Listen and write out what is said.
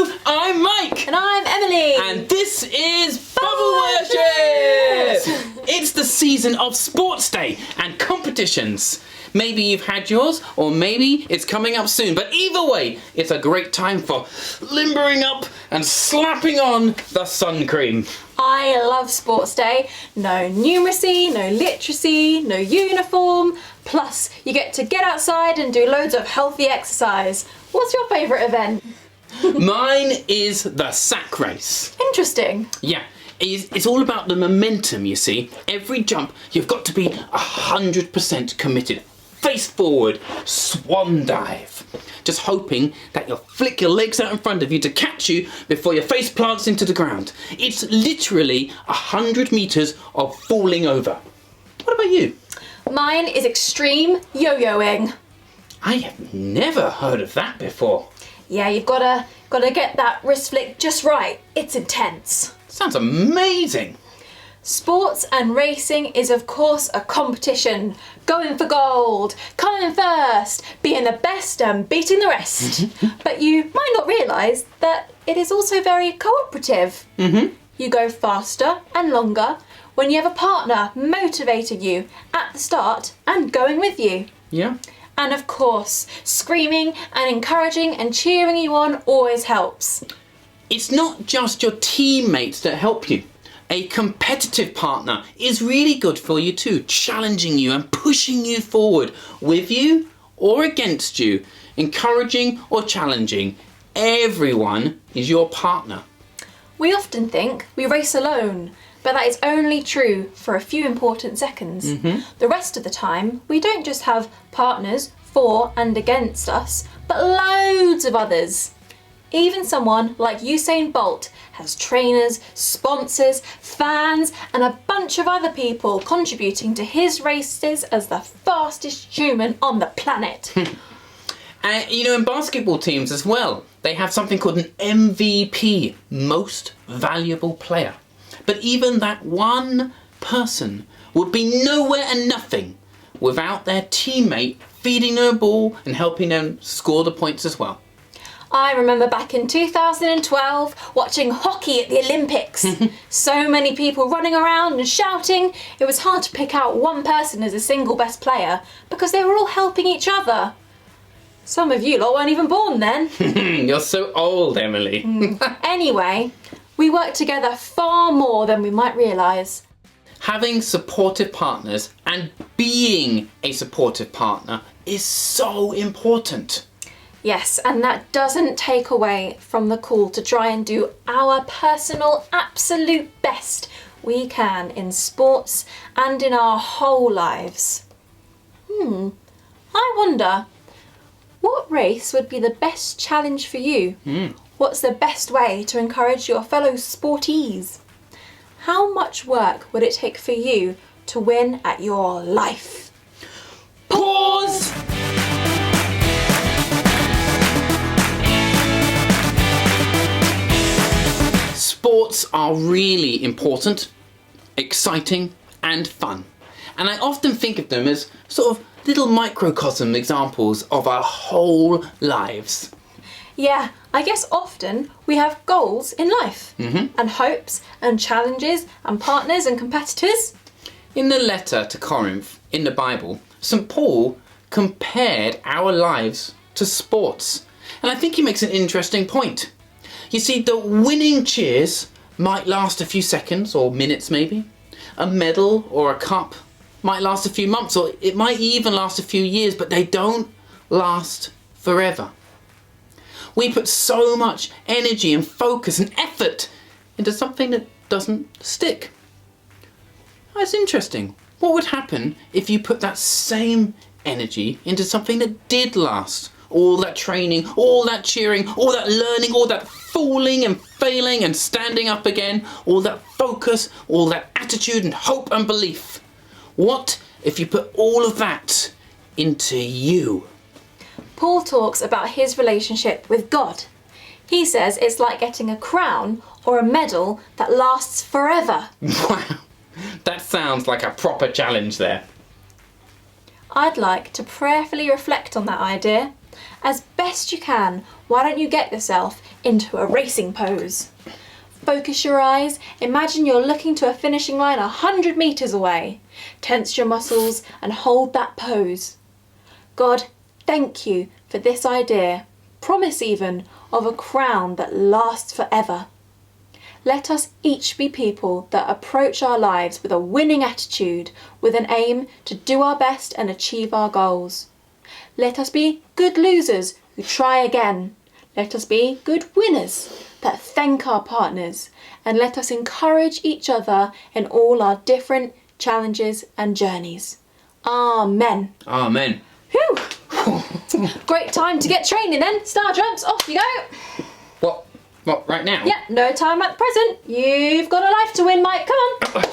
Hello, I'm Mike. And I'm Emily. And this is Bubble Worship! It's the season of Sports Day and competitions. Maybe you've had yours, or maybe it's coming up soon. But either way, it's a great time for limbering up and slapping on the sun cream. I love Sports Day. No numeracy, no literacy, no uniform. Plus, you get to get outside and do loads of healthy exercise. What's your favourite event? Mine is the sack race. Interesting. Yeah, it's all about the momentum, you see. Every jump, you've got to be 100% committed. Face forward, swan dive. Just hoping that you'll flick your legs out in front of you to catch you before your face plants into the ground. It's literally 100 metres of falling over. What about you? Mine is extreme yo-yoing. I have never heard of that before. Yeah, you've gotta get that wrist flick just right. It's intense. Sounds amazing. Sports and racing is of course a competition. Going for gold, coming first, being the best and beating the rest. But you might not realise that it is also very cooperative. You go faster and longer when you have a partner motivating you at the start and going with you. Yeah. And of course, screaming and encouraging and cheering you on always helps. It's not just your teammates that help you. A competitive partner is really good for you too, challenging you and pushing you forward, with you or against you, encouraging or challenging. Everyone is your partner. We often think we race alone, but that is only true for a few important seconds. The rest of the time, we don't just have partners for and against us, but loads of others. Even someone like Usain Bolt has trainers, sponsors, fans, and a bunch of other people contributing to his races as the fastest human on the planet. In basketball teams as well, they have something called an MVP, Most Valuable Player. But even that one person would be nowhere and nothing without their teammate feeding them a ball and helping them score the points as well. I remember back in 2012 watching hockey at the Olympics. So many people running around and shouting. It was hard to pick out one person as a single best player because they were all helping each other. Some of you lot weren't even born then. You're so old, Emily. Anyway, we work together far more than we might realise. Having supportive partners and being a supportive partner is so important. Yes, and that doesn't take away from the call to try and do our personal absolute best we can in sports and in our whole lives. I wonder, what race would be the best challenge for you? What's the best way to encourage your fellow sportees? How much work would it take for you to win at your life? Pause! Sports are really important, exciting and fun. And I often think of them as sort of little microcosm examples of our whole lives. Yeah, I guess often we have goals in life and hopes and challenges and partners and competitors. In the letter to Corinth in the Bible, St. Paul compared our lives to sports. And I think he makes an interesting point. You see, the winning cheers might last a few seconds or minutes maybe. A medal or a cup might last a few months, or it might even last a few years, but they don't last forever. We put so much energy and focus and effort into something that doesn't stick. That's interesting. What would happen if you put that same energy into something that did last? All that training, all that cheering, all that learning, all that falling and failing and standing up again, all that focus, all that attitude and hope and belief. What if you put all of that into you? Paul talks about his relationship with God. He says it's like getting a crown or a medal that lasts forever. Wow, that sounds like a proper challenge there. I'd like to prayerfully reflect on that idea As best you can, why don't you get yourself into a racing pose? Focus your eyes, imagine you're looking to a finishing line 100 metres away. Tense your muscles and hold that pose. God, thank you for this idea, promise even, of a crown that lasts forever. Let us each be people that approach our lives with a winning attitude, with an aim to do our best and achieve our goals. Let us be good losers who try again. Let us be good winners that thank our partners, and let us encourage each other in all our different challenges and journeys. Amen. Amen. Whew. Great time to get training then. Star jumps, off you go. What, right now? Yep, no time like the present. You've got a life to win, Mike. Come on.